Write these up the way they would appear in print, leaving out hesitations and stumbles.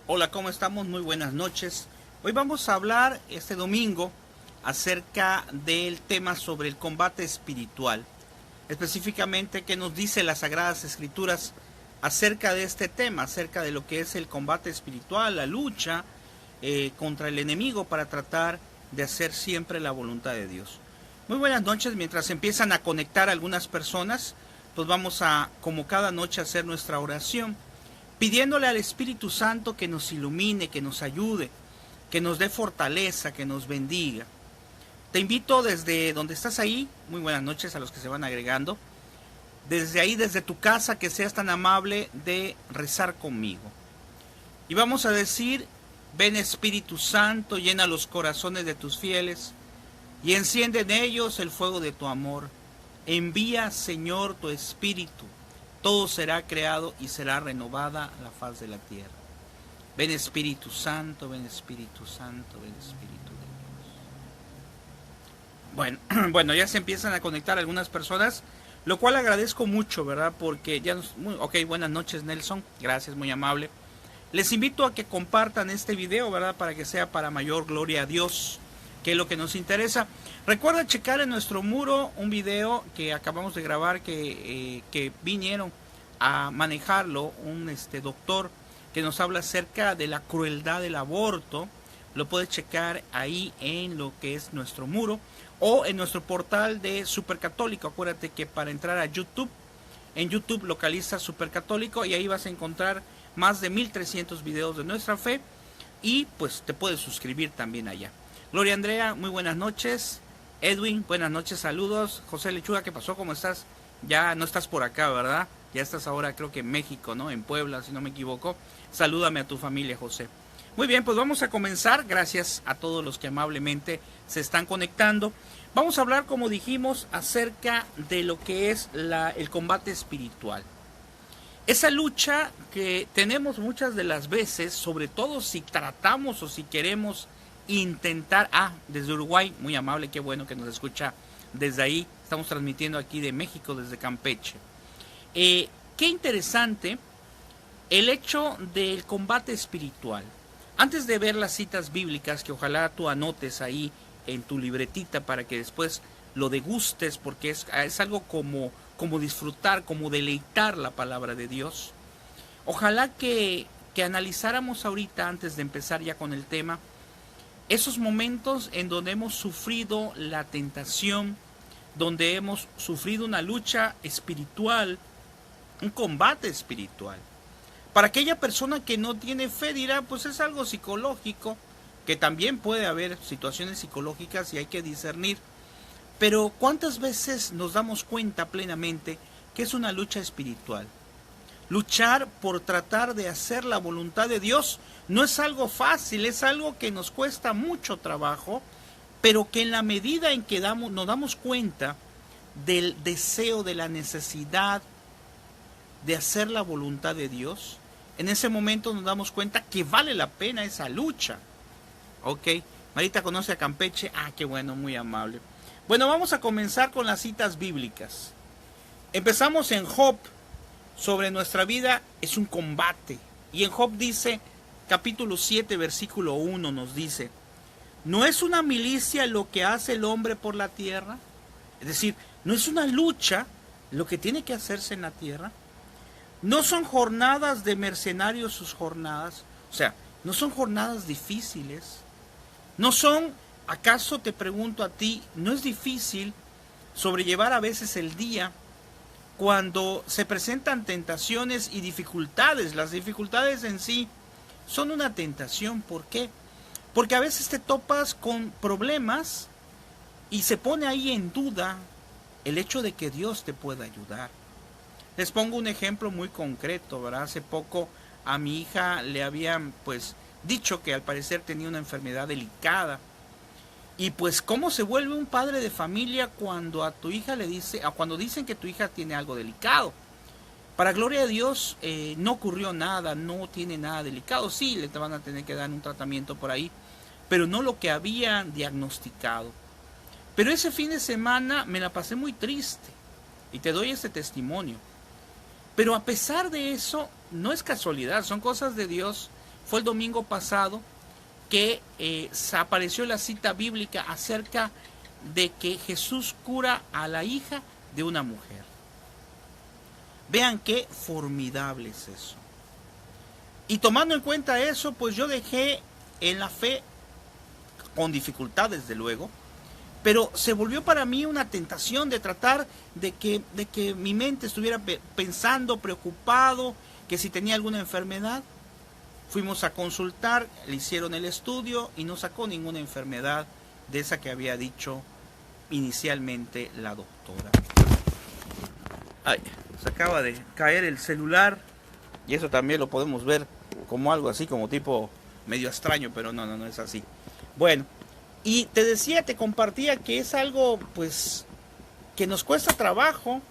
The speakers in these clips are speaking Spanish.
Hola, ¿cómo estamos? Muy buenas noches. Hoy vamos a hablar este domingo acerca del tema sobre el combate espiritual. Específicamente, ¿qué nos dice las Sagradas Escrituras acerca de este tema? Acerca de lo que es el combate espiritual, la lucha contra el enemigo para tratar de hacer siempre la voluntad de Dios. Muy buenas noches. Mientras empiezan a conectar algunas personas, pues vamos a, como cada noche, hacer nuestra oración, pidiéndole al Espíritu Santo que nos ilumine, que nos ayude, que nos dé fortaleza, que nos bendiga. Te invito desde donde estás ahí, muy buenas noches a los que se van agregando, desde ahí, desde tu casa, que seas tan amable de rezar conmigo. Y vamos a decir: ven Espíritu Santo, llena los corazones de tus fieles y enciende en ellos el fuego de tu amor. Envía, Señor, tu Espíritu. Todo será creado y será renovada la faz de la tierra. Ven Espíritu Santo, ven Espíritu Santo, ven Espíritu de Dios. Bueno, ya se empiezan a conectar algunas personas, lo cual agradezco mucho, ¿verdad? Porque ya nos... Ok, buenas noches, Nelson. Gracias, muy amable. Les invito a que compartan este video, ¿verdad? Para que sea para mayor gloria a Dios, que es lo que nos interesa. Recuerda checar en nuestro muro un video que acabamos de grabar, que vinieron a manejarlo un doctor que nos habla acerca de la crueldad del aborto. Lo puedes checar ahí en lo que es nuestro muro o en nuestro portal de Supercatólico. Acuérdate que para entrar a YouTube, en YouTube localiza Supercatólico y ahí vas a encontrar más de 1300 videos de nuestra fe y pues te puedes suscribir también allá. Gloria Andrea, muy buenas noches. Edwin, buenas noches, saludos. José Lechuga, ¿qué pasó? ¿Cómo estás? Ya no estás por acá, ¿verdad? Ya estás ahora, creo que en México, ¿no? En Puebla, si no me equivoco. Salúdame a tu familia, José. Muy bien, pues vamos a comenzar. Gracias a todos los que amablemente se están conectando. Vamos a hablar, como dijimos, acerca de lo que es el combate espiritual. Esa lucha que tenemos muchas de las veces, sobre todo si tratamos o si queremos intentar... desde Uruguay, muy amable, qué bueno que nos escucha desde ahí. Estamos transmitiendo aquí de México, desde Campeche. Qué interesante el hecho del combate espiritual. Antes de ver las citas bíblicas, que ojalá tú anotes ahí en tu libretita para que después lo degustes, porque es algo como disfrutar, como deleitar la palabra de Dios. Ojalá que analizáramos ahorita, antes de empezar ya con el tema, esos momentos en donde hemos sufrido la tentación, donde hemos sufrido una lucha espiritual, un combate espiritual. Para aquella persona que no tiene fe dirá, pues es algo psicológico, que también puede haber situaciones psicológicas y hay que discernir. Pero ¿cuántas veces nos damos cuenta plenamente que es una lucha espiritual? Luchar por tratar de hacer la voluntad de Dios no es algo fácil, es algo que nos cuesta mucho trabajo, pero que en la medida en que nos damos cuenta del deseo, de la necesidad de hacer la voluntad de Dios, en ese momento nos damos cuenta que vale la pena esa lucha. Ok, Marita conoce a Campeche, qué bueno, muy amable. Bueno, vamos a comenzar con las citas bíblicas. Empezamos en Job. Sobre nuestra vida es un combate. Y en Job dice, capítulo 7, versículo 1 nos dice: ¿no es una milicia lo que hace el hombre por la tierra? Es decir, ¿no es una lucha lo que tiene que hacerse en la tierra? ¿No son jornadas de mercenarios sus jornadas? O sea, ¿no son jornadas difíciles? ¿No son, acaso te pregunto a ti, no es difícil sobrellevar a veces el día cuando se presentan tentaciones y dificultades? Las dificultades en sí son una tentación. ¿Por qué? Porque a veces te topas con problemas y se pone ahí en duda el hecho de que Dios te pueda ayudar. Les pongo un ejemplo muy concreto, ¿verdad? Hace poco a mi hija le habían dicho que al parecer tenía una enfermedad delicada. Y pues cómo se vuelve un padre de familia cuando a tu hija cuando dicen que tu hija tiene algo delicado. Para gloria de Dios, no ocurrió nada, no tiene nada delicado. Sí, le van a tener que dar un tratamiento por ahí, pero no lo que habían diagnosticado. Pero ese fin de semana me la pasé muy triste y te doy ese testimonio. Pero a pesar de eso, no es casualidad, son cosas de Dios fue el domingo pasado que se apareció la cita bíblica acerca de que Jesús cura a la hija de una mujer. Vean qué formidable es eso. Y tomando en cuenta eso, pues yo dejé en la fe, con dificultad desde luego, pero se volvió para mí una tentación de tratar de que mi mente estuviera pensando, preocupado, que si tenía alguna enfermedad. Fuimos a consultar, le hicieron el estudio y no sacó ninguna enfermedad de esa que había dicho inicialmente la doctora. Ay, se acaba de caer el celular y eso también lo podemos ver como algo así, como tipo medio extraño, pero no es así. Bueno, y te decía, te compartía que es algo pues que nos cuesta trabajo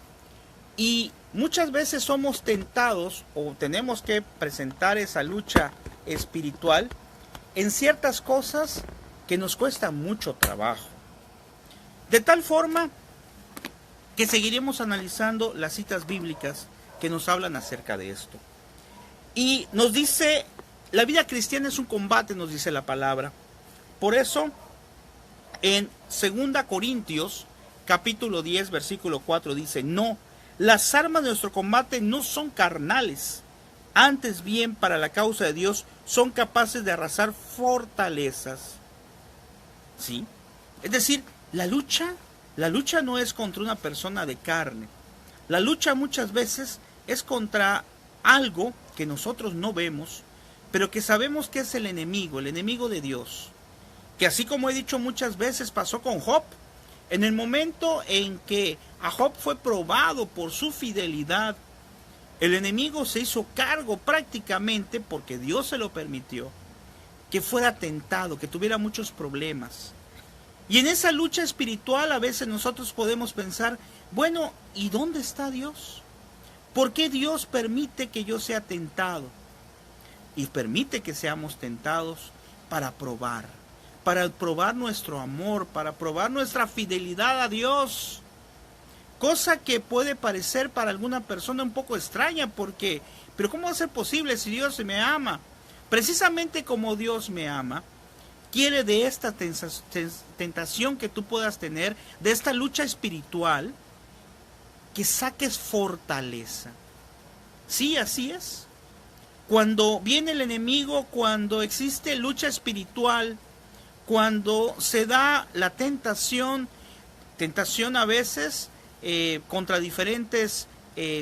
y muchas veces somos tentados o tenemos que presentar esa lucha espiritual en ciertas cosas que nos cuesta mucho trabajo. De tal forma que seguiremos analizando las citas bíblicas que nos hablan acerca de esto. Y nos dice, la vida cristiana es un combate, nos dice la palabra. Por eso, en 2 Corintios, capítulo 10, versículo 4, dice, no, las armas de nuestro combate no son carnales, antes bien para la causa de Dios son capaces de arrasar fortalezas. ¿Sí? Es decir, la lucha no es contra una persona de carne. La lucha muchas veces es contra algo que nosotros no vemos, pero que sabemos que es el enemigo de Dios. Que así como he dicho muchas veces pasó con Job. En el momento en que a Job fue probado por su fidelidad, el enemigo se hizo cargo prácticamente, porque Dios se lo permitió, que fuera tentado, que tuviera muchos problemas. Y en esa lucha espiritual a veces nosotros podemos pensar, bueno, ¿y dónde está Dios? ¿Por qué Dios permite que yo sea tentado? Y permite que seamos tentados para probar nuestro amor, para probar nuestra fidelidad a Dios. Cosa que puede parecer para alguna persona un poco extraña, porque, pero ¿cómo va a ser posible si Dios me ama? Precisamente como Dios me ama, quiere de esta tentación que tú puedas tener, de esta lucha espiritual, que saques fortaleza. Sí, así es. Cuando viene el enemigo, cuando existe lucha espiritual, cuando se da la tentación a veces contra diferentes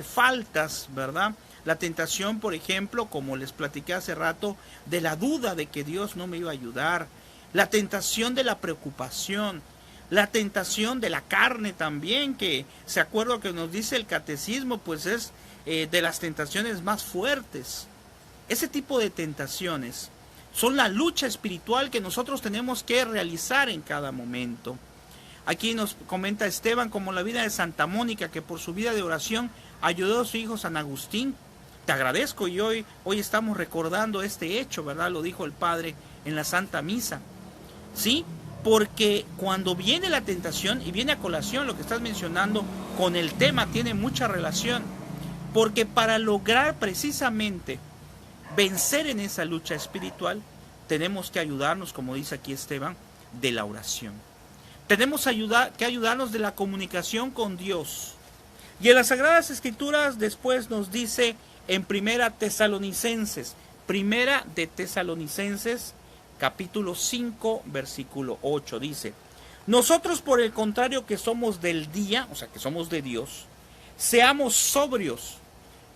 faltas, ¿verdad? La tentación, por ejemplo, como les platiqué hace rato, de la duda de que Dios no me iba a ayudar, la tentación de la preocupación, la tentación de la carne también, que se acuerda que nos dice el catecismo, pues es de las tentaciones más fuertes. Ese tipo de tentaciones son la lucha espiritual que nosotros tenemos que realizar en cada momento. Aquí nos comenta Esteban, como la vida de Santa Mónica, que por su vida de oración ayudó a su hijo San Agustín. Te agradezco, y hoy estamos recordando este hecho, ¿verdad? Lo dijo el Padre en la Santa Misa. ¿Sí? Porque cuando viene la tentación, y viene a colación lo que estás mencionando con el tema, tiene mucha relación. Porque para lograr precisamente vencer en esa lucha espiritual, tenemos que ayudarnos, como dice aquí Esteban, de la oración. Tenemos que ayudarnos de la comunicación con Dios. Y en las Sagradas Escrituras después nos dice en Primera de Tesalonicenses, capítulo 5, versículo 8, dice: nosotros por el contrario que somos del día, o sea que somos de Dios, seamos sobrios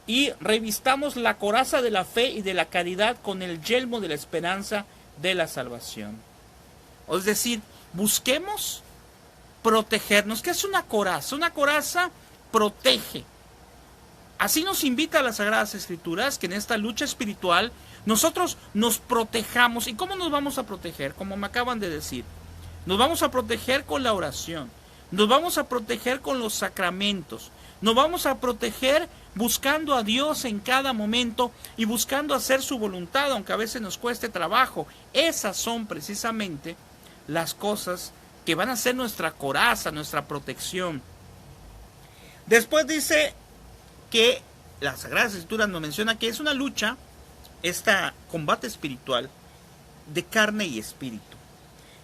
y revistamos la coraza de la fe y de la caridad con el yelmo de la esperanza de la salvación. Es decir, busquemos protegernos. ¿Qué es una coraza? Una coraza protege. Así nos invita a las Sagradas Escrituras, que en esta lucha espiritual nosotros nos protejamos. ¿Y cómo nos vamos a proteger? Como me acaban de decir, nos vamos a proteger con la oración, nos vamos a proteger con los sacramentos, nos vamos a proteger buscando a Dios en cada momento y buscando hacer su voluntad, aunque a veces nos cueste trabajo. Esas son precisamente las cosas que van a ser nuestra coraza, nuestra protección. Después dice que las Sagradas Escrituras nos menciona que es una lucha este combate espiritual de carne y espíritu.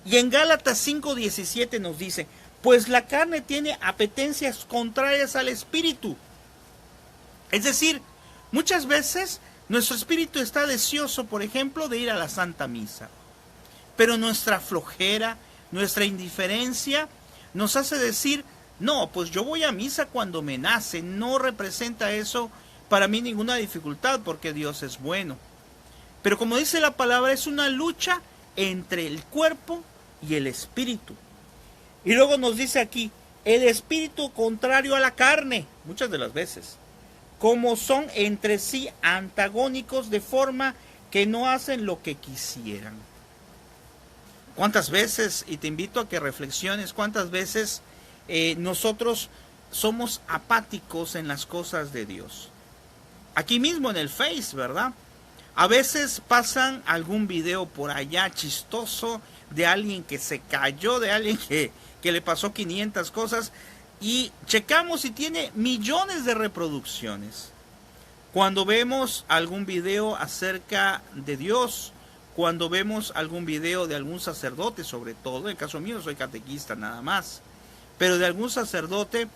Y en Gálatas 5:17 nos dice, pues la carne tiene apetencias contrarias al espíritu. Es decir, muchas veces nuestro espíritu está deseoso, por ejemplo, de ir a la Santa Misa. Pero nuestra flojera, nuestra indiferencia nos hace decir, no, pues yo voy a misa cuando me nace, no representa eso para mí ninguna dificultad porque Dios es bueno. Pero como dice la palabra, es una lucha entre el cuerpo y el espíritu. Y luego nos dice aquí, el espíritu contrario a la carne, muchas de las veces, como son entre sí antagónicos de forma que no hacen lo que quisieran. ¿Cuántas veces, y te invito a que reflexiones, cuántas veces nosotros somos apáticos en las cosas de Dios? Aquí mismo en el Face, ¿verdad? A veces pasan algún video por allá chistoso de alguien que se cayó, de alguien que le pasó 500 cosas, y checamos si tiene millones de reproducciones. Cuando vemos algún video acerca de Dios, cuando vemos algún video de algún sacerdote, sobre todo, en el caso mío soy catequista nada más, pero de algún sacerdote,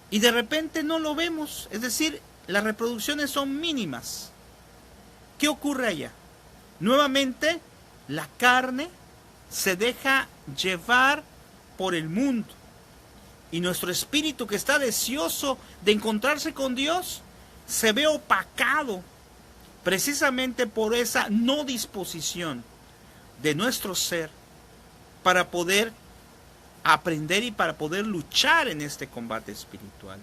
y de repente no lo vemos, es decir, las reproducciones son mínimas. ¿Qué ocurre allá? Nuevamente, la carne se deja llevar por el mundo. Y nuestro espíritu, que está deseoso de encontrarse con Dios, se ve opacado precisamente por esa no disposición de nuestro ser para poder aprender y para poder luchar en este combate espiritual.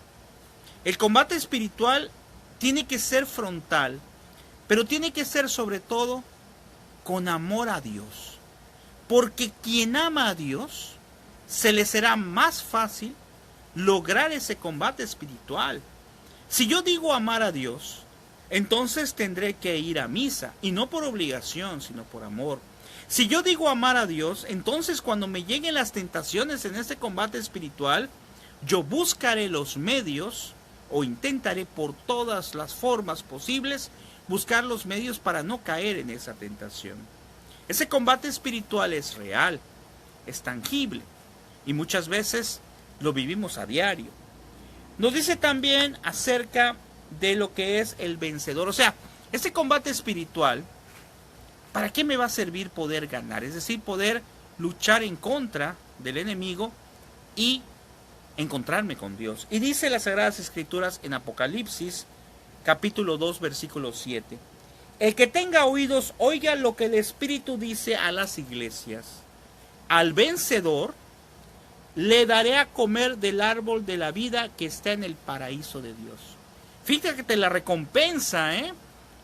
El combate espiritual tiene que ser frontal, pero tiene que ser sobre todo con amor a Dios. Porque quien ama a Dios, se le será más fácil lograr ese combate espiritual. Si yo digo amar a Dios, entonces tendré que ir a misa, y no por obligación, sino por amor. Si yo digo amar a Dios, entonces cuando me lleguen las tentaciones en este combate espiritual, yo buscaré los medios, o intentaré por todas las formas posibles, buscar los medios para no caer en esa tentación. Ese combate espiritual es real, es tangible, y muchas veces lo vivimos a diario. Nos dice también acerca de lo que es el vencedor. O sea, este combate espiritual, ¿para qué me va a servir poder ganar? Es decir, poder luchar en contra del enemigo y encontrarme con Dios. Y dice las Sagradas Escrituras en Apocalipsis, capítulo 2, versículo 7. El que tenga oídos, oiga lo que el Espíritu dice a las iglesias. Al vencedor le daré a comer del árbol de la vida que está en el paraíso de Dios. Fíjate la recompensa,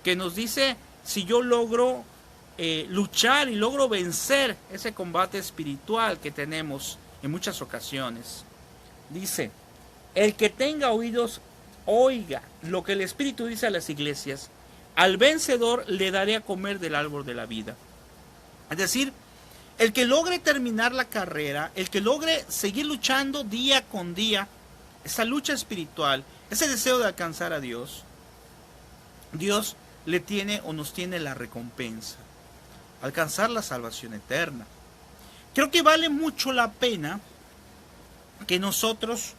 que nos dice si yo logro luchar y logro vencer ese combate espiritual que tenemos en muchas ocasiones. Dice, el que tenga oídos, oiga lo que el Espíritu dice a las iglesias. Al vencedor le daré a comer del árbol de la vida. Es decir, el que logre terminar la carrera, el que logre seguir luchando día con día, esa lucha espiritual, ese deseo de alcanzar a Dios, Dios le tiene o nos tiene la recompensa, alcanzar la salvación eterna. Creo que vale mucho la pena que nosotros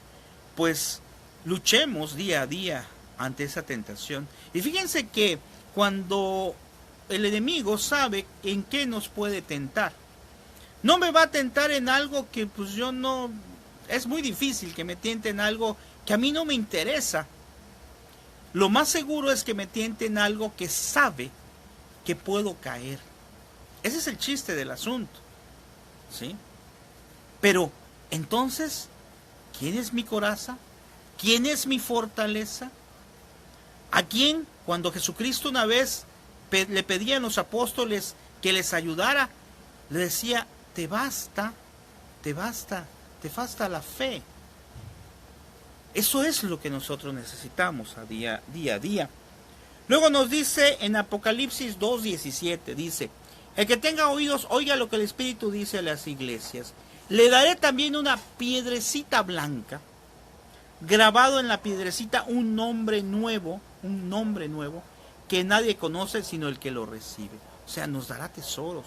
pues luchemos día a día ante esa tentación. Y fíjense que cuando el enemigo sabe en qué nos puede tentar, no me va a tentar en algo que pues yo no, es muy difícil que me tiente en algo que a mí no me interesa. Lo más seguro es que me tiente en algo que sabe que puedo caer. Ese es el chiste del asunto, ¿sí? Pero entonces, ¿quién es mi coraza? ¿Quién es mi fortaleza? ¿A quién, cuando Jesucristo una vez le pedía a los apóstoles que les ayudara, le decía, te basta la fe? Eso es lo que nosotros necesitamos día a día. Luego nos dice en Apocalipsis 2:17, dice, el que tenga oídos, oiga lo que el Espíritu dice a las iglesias. Le daré también una piedrecita blanca, grabado en la piedrecita un nombre nuevo, que nadie conoce sino el que lo recibe. O sea, nos dará tesoros.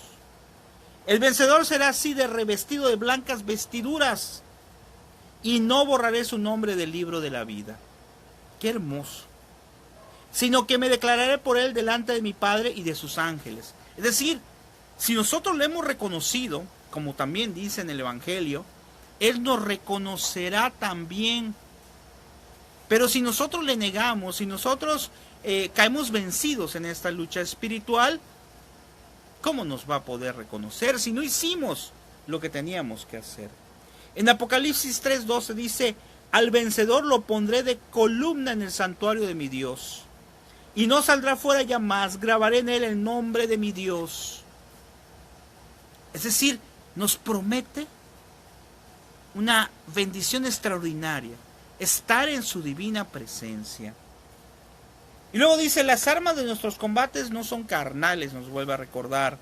El vencedor será así de revestido de blancas vestiduras, y no borraré su nombre del libro de la vida. Qué hermoso. Sino que me declararé por él delante de mi Padre y de sus ángeles. Es decir, si nosotros le hemos reconocido, como también dice en el Evangelio, él nos reconocerá también. Pero si nosotros le negamos, si nosotros caemos vencidos en esta lucha espiritual, ¿cómo nos va a poder reconocer si no hicimos lo que teníamos que hacer? En Apocalipsis 3:12 dice, al vencedor lo pondré de columna en el santuario de mi Dios, y no saldrá fuera ya más, grabaré en él el nombre de mi Dios. Es decir, nos promete una bendición extraordinaria, estar en su divina presencia. Y luego dice, las armas de nuestros combates no son carnales, nos vuelve a recordar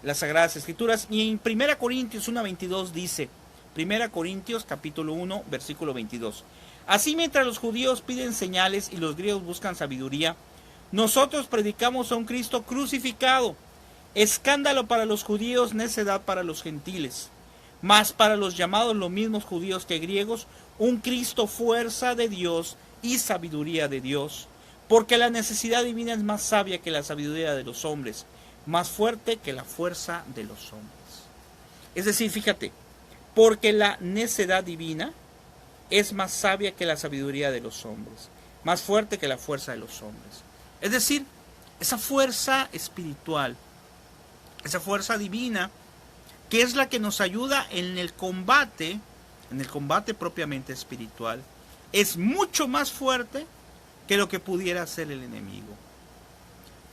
las Sagradas Escrituras. Y en 1 Corintios 1:22 dice, 1 Corintios capítulo 1, versículo 22. Así mientras los judíos piden señales y los griegos buscan sabiduría, nosotros predicamos a un Cristo crucificado, escándalo para los judíos, necedad para los gentiles. Mas para los llamados los mismos judíos que griegos, un Cristo fuerza de Dios y sabiduría de Dios. Porque la necesidad divina es más sabia que la sabiduría de los hombres, más fuerte que la fuerza de los hombres. Es decir, fíjate, porque la necedad divina es más sabia que la sabiduría de los hombres, más fuerte que la fuerza de los hombres. Es decir, esa fuerza espiritual, esa fuerza divina, que es la que nos ayuda en el combate propiamente espiritual, es mucho más fuerte que lo que pudiera hacer el enemigo.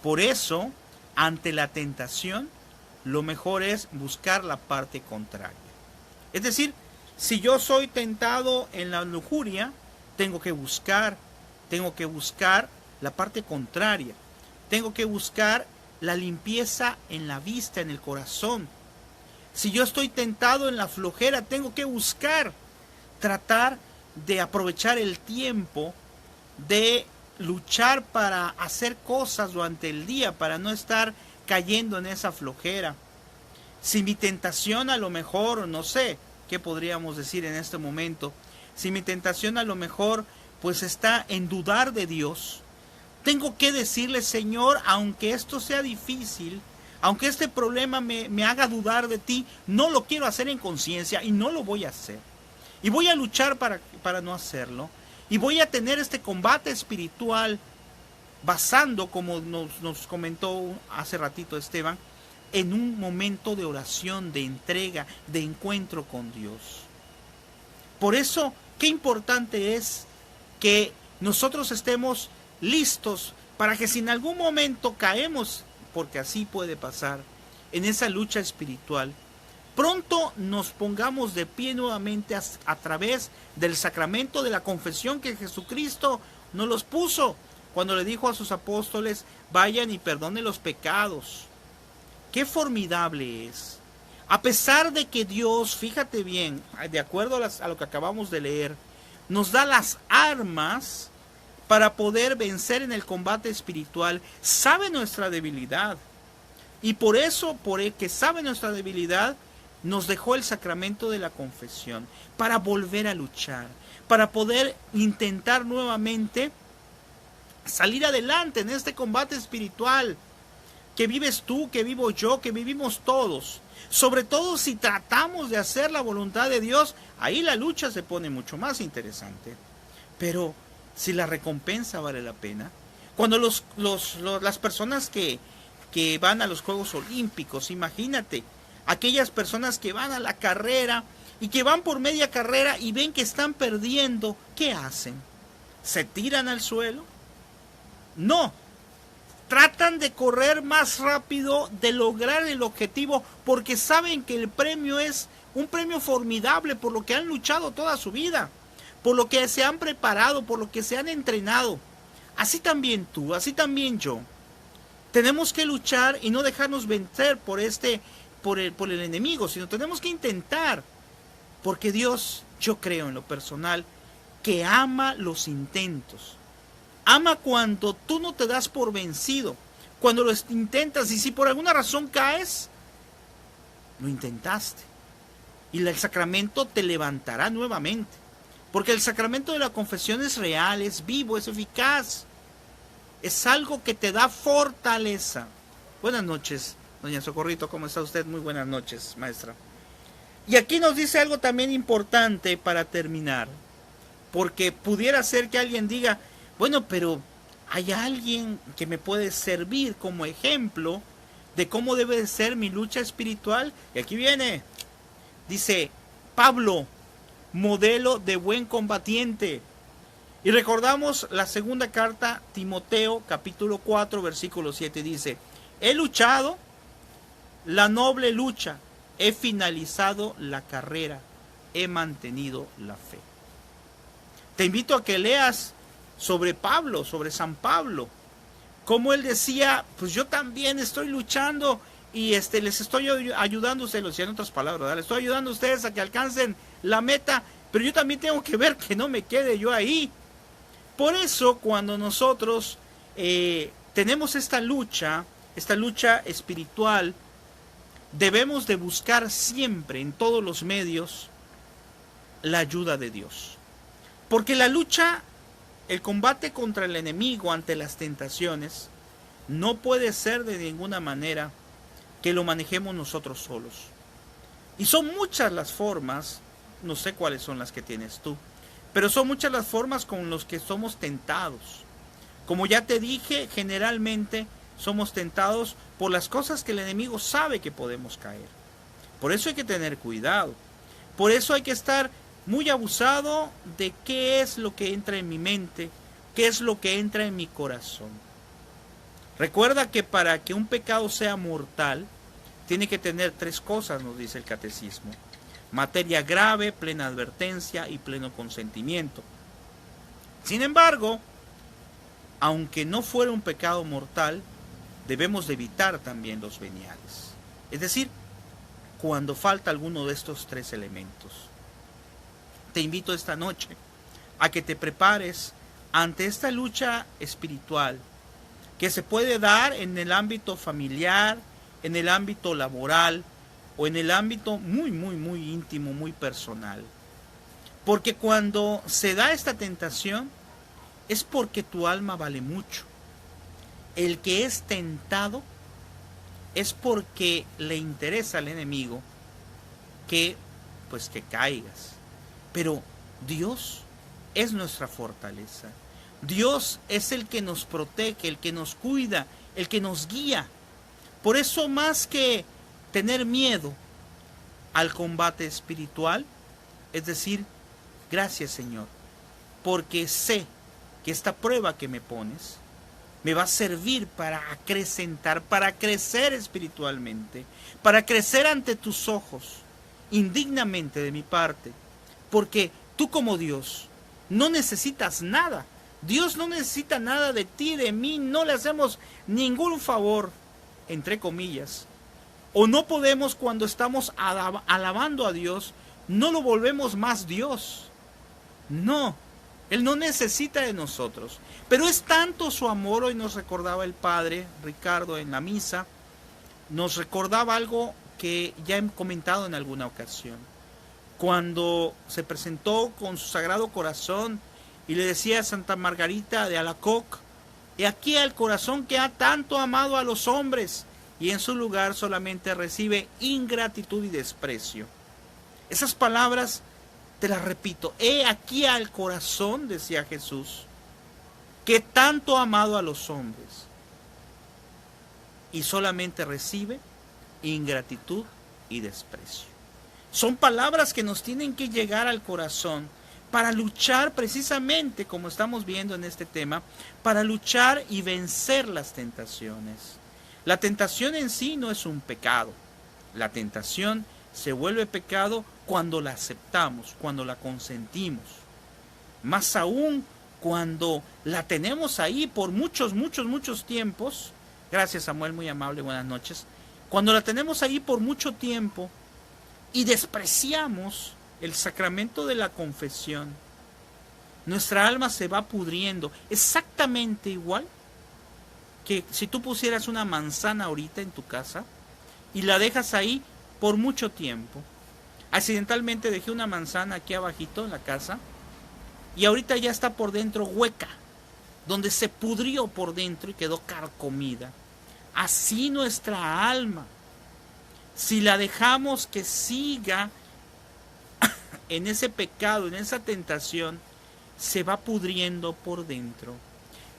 Por eso, ante la tentación, lo mejor es buscar la parte contraria. Es decir, si yo soy tentado en la lujuria, tengo que buscar la parte contraria. Tengo que buscar la limpieza en la vista, en el corazón. Si yo estoy tentado en la flojera, tengo que buscar tratar de aprovechar el tiempo, de luchar para hacer cosas durante el día, para no estar cayendo en esa flojera. Si mi tentación a lo mejor, no sé, ¿qué podríamos decir en este momento? Si mi tentación a lo mejor pues está en dudar de Dios, tengo que decirle, Señor, aunque esto sea difícil, aunque este problema me haga dudar de ti, no lo quiero hacer en conciencia y no lo voy a hacer. Y voy a luchar para no hacerlo. Y voy a tener este combate espiritual basando, como nos comentó hace ratito Esteban, en un momento de oración, de entrega, de encuentro con Dios. Por eso, qué importante es que nosotros estemos listos para que si en algún momento caemos, porque así puede pasar, en esa lucha espiritual, pronto nos pongamos de pie nuevamente a través del sacramento de la confesión que Jesucristo nos los puso cuando le dijo a sus apóstoles, vayan y perdonen los pecados. Qué formidable es. A pesar de que Dios, fíjate bien, de acuerdo a lo que acabamos de leer, nos da las armas para poder vencer en el combate espiritual, sabe nuestra debilidad. Y por eso, que sabe nuestra debilidad, nos dejó el sacramento de la confesión para volver a luchar, para poder intentar nuevamente salir adelante en este combate espiritual que vives tú, que vivo yo, que vivimos todos. Sobre todo si tratamos de hacer la voluntad de Dios, ahí la lucha se pone mucho más interesante. Pero si la recompensa vale la pena, cuando las personas que van a los Juegos Olímpicos, imagínate, aquellas personas que van a la carrera y que van por media carrera y ven que están perdiendo, ¿qué hacen? ¿Se tiran al suelo? No. Tratan de correr más rápido, de lograr el objetivo, porque saben que el premio es un premio formidable por lo que han luchado toda su vida, por lo que se han preparado, por lo que se han entrenado. Así también tú, así también yo. Tenemos que luchar y no dejarnos vencer por el enemigo, sino tenemos que intentar, porque Dios, yo creo en lo personal, que ama los intentos. Ama cuando tú no te das por vencido, cuando lo intentas, y si por alguna razón caes, lo intentaste. Y el sacramento te levantará nuevamente. Porque el sacramento de la confesión es real, es vivo, es eficaz. Es algo que te da fortaleza. Buenas noches, doña Socorrito, ¿cómo está usted? Muy buenas noches, maestra. Y aquí nos dice algo también importante para terminar. Porque pudiera ser que alguien diga, bueno, pero hay alguien que me puede servir como ejemplo de cómo debe de ser mi lucha espiritual. Y aquí viene, dice Pablo, modelo de buen combatiente. Y recordamos la segunda carta, Timoteo, capítulo 4, versículo 7, dice, he luchado la noble lucha, he finalizado la carrera, he mantenido la fe. Te invito a que leas sobre Pablo, sobre San Pablo, como él decía, pues yo también estoy luchando y les estoy ayudando a ustedes, lo decía en otras palabras, ¿verdad? Les estoy ayudando a ustedes a que alcancen la meta, pero yo también tengo que ver que no me quede yo ahí. Por eso cuando nosotros tenemos esta lucha espiritual, debemos de buscar siempre en todos los medios la ayuda de Dios. Porque la lucha, el combate contra el enemigo ante las tentaciones, no puede ser de ninguna manera que lo manejemos nosotros solos. Y son muchas las formas, no sé cuáles son las que tienes tú, pero son muchas las formas con las que somos tentados. Como ya te dije, generalmente somos tentados por las cosas que el enemigo sabe que podemos caer. Por eso hay que tener cuidado. Por eso hay que estar muy abusado de qué es lo que entra en mi mente, qué es lo que entra en mi corazón. Recuerda que para que un pecado sea mortal, tiene que tener 3 cosas, nos dice el catecismo. Materia grave, plena advertencia y pleno consentimiento. Sin embargo, aunque no fuera un pecado mortal, debemos de evitar también los veniales. Es decir, cuando falta alguno de estos 3 elementos. Te invito esta noche a que te prepares ante esta lucha espiritual que se puede dar en el ámbito familiar, en el ámbito laboral o en el ámbito muy íntimo, muy personal. Porque cuando se da esta tentación es porque tu alma vale mucho. El que es tentado es porque le interesa al enemigo que caigas. Pero Dios es nuestra fortaleza. Dios es el que nos protege, el que nos cuida, el que nos guía. Por eso, más que tener miedo al combate espiritual, es decir, gracias Señor, porque sé que esta prueba que me pones me va a servir para acrecentar, para crecer espiritualmente, para crecer ante tus ojos, indignamente de mi parte, porque tú como Dios no necesitas nada. Dios no necesita nada de ti, de mí, no le hacemos ningún favor, entre comillas. O no podemos, cuando estamos alabando a Dios, no lo volvemos más Dios. No, Él no necesita de nosotros. Pero es tanto su amor, hoy nos recordaba el Padre Ricardo en la misa, nos recordaba algo que ya he comentado en alguna ocasión. Cuando se presentó con su Sagrado Corazón y le decía a Santa Margarita de Alacoque, he aquí al corazón que ha tanto amado a los hombres, y en su lugar solamente recibe ingratitud y desprecio. Esas palabras te las repito, he aquí al corazón, decía Jesús, que tanto ha amado a los hombres, y solamente recibe ingratitud y desprecio. Son palabras que nos tienen que llegar al corazón para luchar precisamente, como estamos viendo en este tema, para luchar y vencer las tentaciones. La tentación en sí no es un pecado. La tentación se vuelve pecado cuando la aceptamos, cuando la consentimos. Más aún cuando la tenemos ahí por muchos tiempos. Gracias, Samuel, muy amable, buenas noches. Cuando la tenemos ahí por mucho tiempo y despreciamos el sacramento de la confesión, Nuestra alma se va pudriendo, exactamente igual que si tú pusieras una manzana ahorita en tu casa y la dejas ahí por mucho tiempo. Accidentalmente dejé una manzana aquí abajito en la casa y ahorita ya está por dentro hueca, donde se pudrió por dentro y quedó carcomida. Así nuestra alma, si la dejamos que siga en ese pecado, en esa tentación, se va pudriendo por dentro.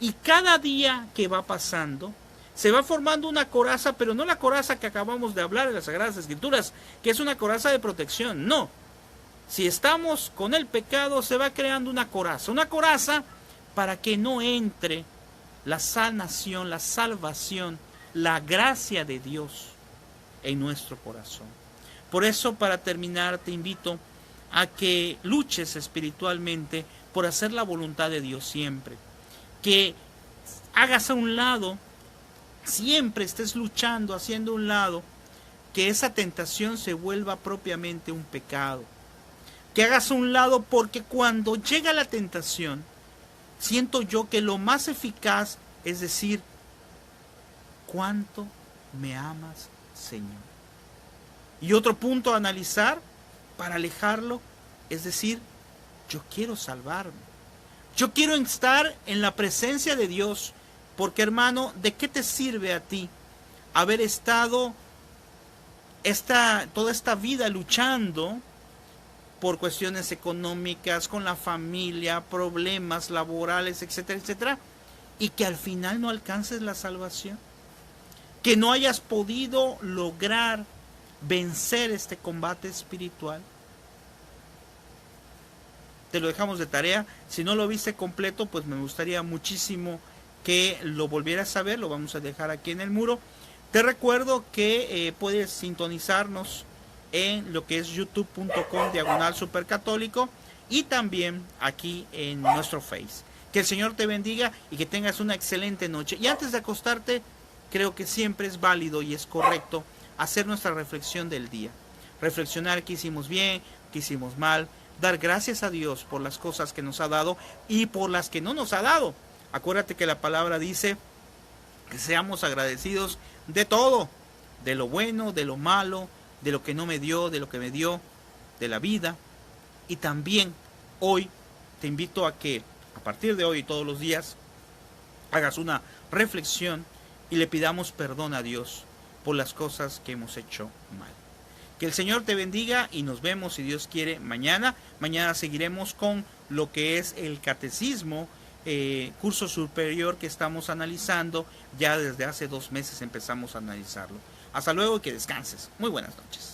Y cada día que va pasando, se va formando una coraza, pero no la coraza que acabamos de hablar en las Sagradas Escrituras, que es una coraza de protección, no. Si estamos con el pecado, se va creando una coraza para que no entre la sanación, la salvación, la gracia de Dios en nuestro corazón. Por eso, para terminar, te invito a que luches espiritualmente por hacer la voluntad de Dios siempre. Que hagas a un lado, siempre estés luchando, haciendo a un lado, que esa tentación se vuelva propiamente un pecado. Que hagas a un lado, porque cuando llega la tentación, siento yo que lo más eficaz es decir, ¿cuánto me amas, Señor? Y otro punto a analizar para alejarlo es decir, yo quiero salvarme. Yo quiero estar en la presencia de Dios, porque hermano, ¿de qué te sirve a ti haber estado toda esta vida luchando por cuestiones económicas, con la familia, problemas laborales, etcétera, etcétera, y que al final no alcances la salvación? Que no hayas podido lograr vencer este combate espiritual. Te lo dejamos de tarea. Si no lo viste completo, pues me gustaría muchísimo que lo volvieras a ver. Lo vamos a dejar aquí en el muro. Te recuerdo que puedes sintonizarnos en lo que es youtube.com/supercatólico y también aquí en nuestro Face. Que el Señor te bendiga y que tengas una excelente noche. Y antes de acostarte, creo que siempre es válido y es correcto hacer nuestra reflexión del día. Reflexionar qué hicimos bien, qué hicimos mal. Dar gracias a Dios por las cosas que nos ha dado y por las que no nos ha dado. Acuérdate que la palabra dice que seamos agradecidos de todo, de lo bueno, de lo malo, de lo que no me dio, de lo que me dio, de la vida. Y también hoy te invito a que a partir de hoy y todos los días hagas una reflexión y le pidamos perdón a Dios por las cosas que hemos hecho mal. Que el Señor te bendiga y nos vemos, si Dios quiere, mañana. Mañana seguiremos con lo que es el catecismo, curso superior que estamos analizando. Ya desde hace 2 meses empezamos a analizarlo. Hasta luego y que descanses. Muy buenas noches.